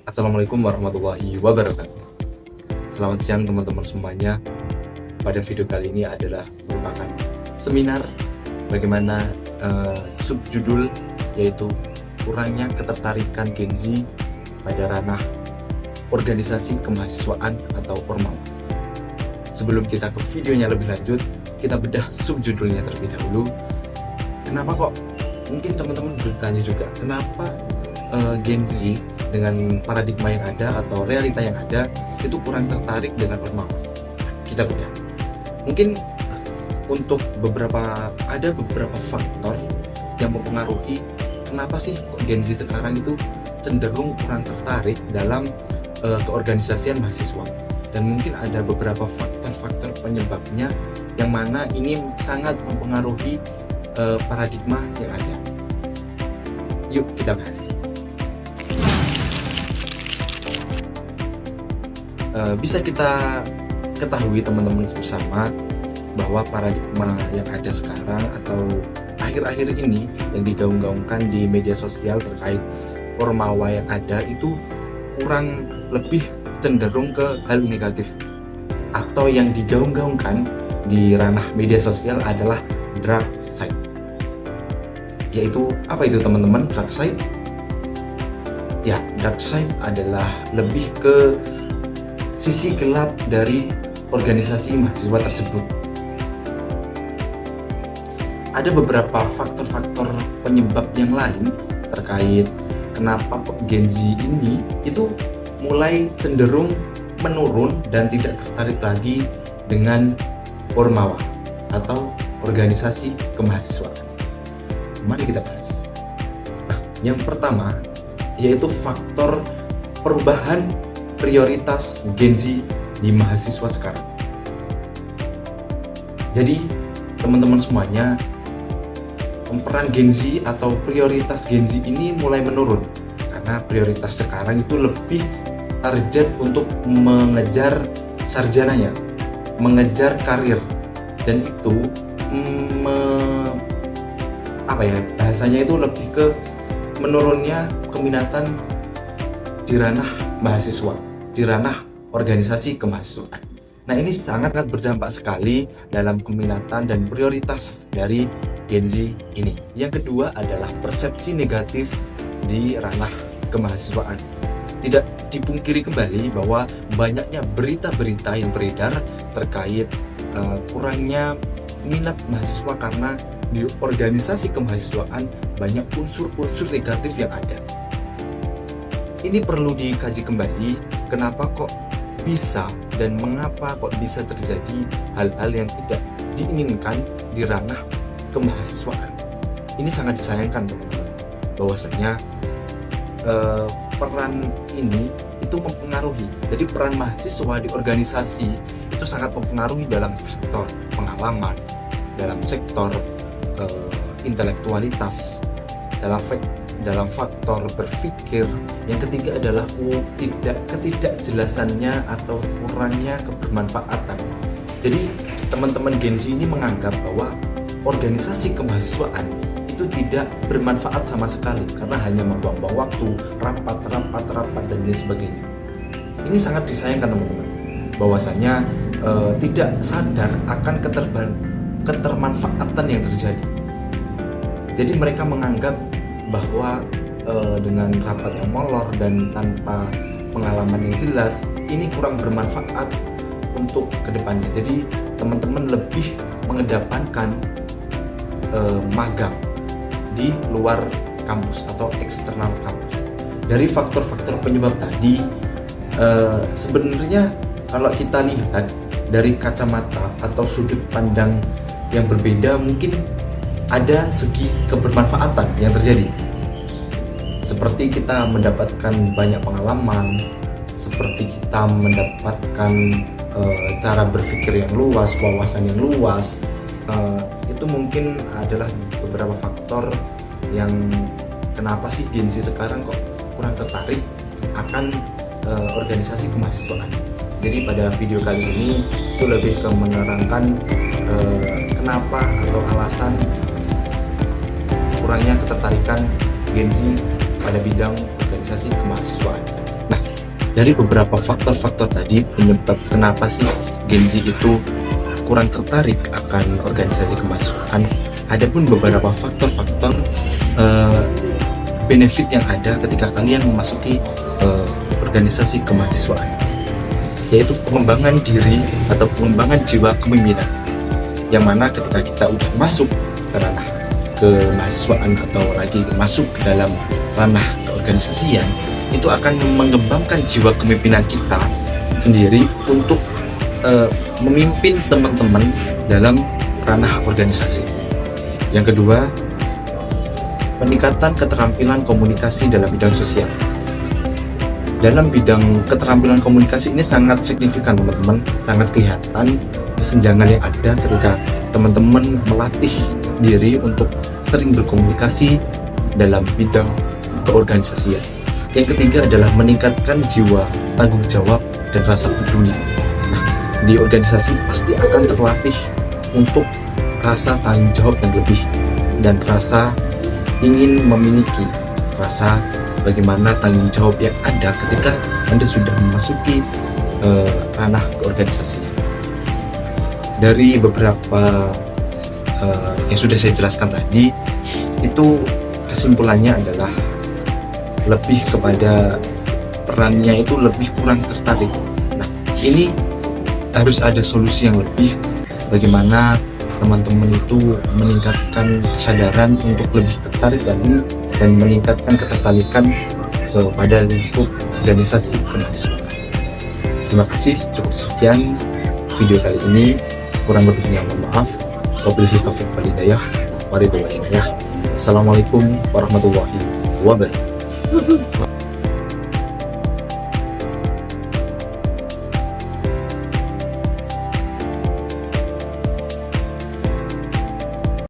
Assalamualaikum warahmatullahi wabarakatuh. Selamat siang teman-teman semuanya. Pada video kali ini adalah merupakan seminar bagaimana subjudul yaitu kurangnya ketertarikan Gen Z pada ranah organisasi kemahasiswaan atau Ormawa. Sebelum kita ke videonya lebih lanjut, kita bedah subjudulnya terlebih dahulu. Kenapa kok? Mungkin teman-teman bertanya juga, kenapa Gen Z dengan paradigma yang ada atau realita yang ada itu kurang tertarik dengan Ormawa? Kita bedah. Mungkin untuk ada beberapa faktor yang mempengaruhi kenapa sih Gen Z sekarang itu cenderung kurang tertarik dalam keorganisasian mahasiswa, dan mungkin ada beberapa faktor-faktor penyebabnya yang mana ini sangat mempengaruhi paradigma yang ada. Yuk kita bahas. Bisa kita ketahui teman-teman bersama bahwa paradigma yang ada sekarang atau akhir-akhir ini yang digaung-gaungkan di media sosial terkait Ormawa yang ada itu kurang lebih cenderung ke hal negatif, atau yang digaung-gaungkan di ranah media sosial adalah dark side. Yaitu apa itu teman-teman dark side? Ya, dark side adalah lebih ke sisi gelap dari organisasi mahasiswa tersebut. Ada beberapa faktor-faktor penyebab yang lain terkait kenapa Gen Z ini itu mulai cenderung menurun dan tidak tertarik lagi dengan Ormawa atau organisasi kemahasiswaan. Mari kita bahas. Nah, yang pertama yaitu faktor perubahan prioritas Gen Z di mahasiswa sekarang. Jadi teman-teman semuanya, peran Gen Z atau prioritas Gen Z ini mulai menurun karena prioritas sekarang itu lebih target untuk mengejar sarjananya, mengejar karir, dan itu bahasanya itu lebih ke menurunnya keminatan di ranah mahasiswa, di ranah organisasi kemahasiswaan. Nah, ini sangat berdampak sekali dalam keminatan dan prioritas dari Gen Z ini. Yang kedua adalah persepsi negatif di ranah kemahasiswaan. Tidak dipungkiri kembali bahwa banyaknya berita-berita yang beredar terkait kurangnya minat mahasiswa karena di organisasi kemahasiswaan banyak unsur-unsur negatif yang ada. Ini perlu dikaji kembali, kenapa kok bisa dan mengapa kok bisa terjadi hal-hal yang tidak diinginkan di ranah kemahasiswaan. Ini sangat disayangkan teman-teman, bahwasanya peran ini itu mempengaruhi. Jadi peran mahasiswa di organisasi itu sangat mempengaruhi dalam sektor pengalaman, dalam sektor intelektualitas, dalam faktor berpikir. Yang ketiga adalah ketidakjelasannya atau kurangnya kebermanfaatan. Jadi teman-teman Gen Z ini menganggap bahwa organisasi kemahasiswaan itu tidak bermanfaat sama sekali karena hanya membuang-buang waktu, rapat dan lain sebagainya. Ini sangat disayangkan teman-teman, bahwasanya tidak sadar akan ketermanfaatan yang terjadi. Jadi mereka menganggap bahwa dengan rapat yang molor dan tanpa pengalaman yang jelas ini kurang bermanfaat untuk kedepannya. Jadi teman-teman lebih mengedepankan magang di luar kampus atau eksternal kampus. Dari faktor-faktor penyebab tadi, sebenarnya kalau kita lihat dari kacamata atau sudut pandang yang berbeda, mungkin ada segi kebermanfaatan yang terjadi. Seperti kita mendapatkan banyak pengalaman, seperti kita mendapatkan cara berpikir yang luas, wawasan yang luas. Itu mungkin adalah beberapa faktor yang kenapa sih Gen Z sekarang kok kurang tertarik akan organisasi kemahasiswaan. Jadi pada video kali ini itu lebih ke menerangkan kenapa atau alasan kurangnya ketertarikan Gen Z pada bidang organisasi kemahasiswaan. Nah, dari beberapa faktor-faktor tadi penyebab kenapa sih Gen Z itu kurang tertarik akan organisasi kemahasiswaan, ada pun beberapa faktor-faktor benefit yang ada ketika kalian memasuki organisasi kemahasiswaan, yaitu pengembangan diri atau pengembangan jiwa kepemimpinan, yang mana ketika kita udah masuk ke ranah kemahasiswaan atau lagi masuk ke dalam ranah keorganisasian, itu akan mengembangkan jiwa kepemimpinan kita sendiri untuk memimpin teman-teman dalam ranah organisasi. Yang kedua, peningkatan keterampilan komunikasi dalam bidang sosial. Dalam bidang keterampilan komunikasi ini sangat signifikan teman-teman, sangat kelihatan kesenjangan yang ada ketika teman-teman melatih diri untuk sering berkomunikasi dalam bidang keorganisasian. Yang ketiga adalah meningkatkan jiwa tanggung jawab dan rasa peduli. Nah, di organisasi pasti akan terlatih untuk rasa tanggung jawab yang lebih dan rasa ingin memiliki, rasa bagaimana tanggung jawab yang ada ketika Anda sudah memasuki ranah keorganisasian. Dari beberapa yang sudah saya jelaskan tadi, itu kesimpulannya adalah lebih kepada perannya itu lebih kurang tertarik. Nah, ini harus ada solusi yang lebih, bagaimana teman-teman itu meningkatkan kesadaran untuk lebih tertarik lagi dan meningkatkan ketertarikan kepada lingkup organisasi kemahasiswaan. Terima kasih, cukup sekian video kali ini, kurang lebihnya mohon maaf. Wabillahi taufiq wal hidayah. Assalamualaikum warahmatullahi wabarakatuh.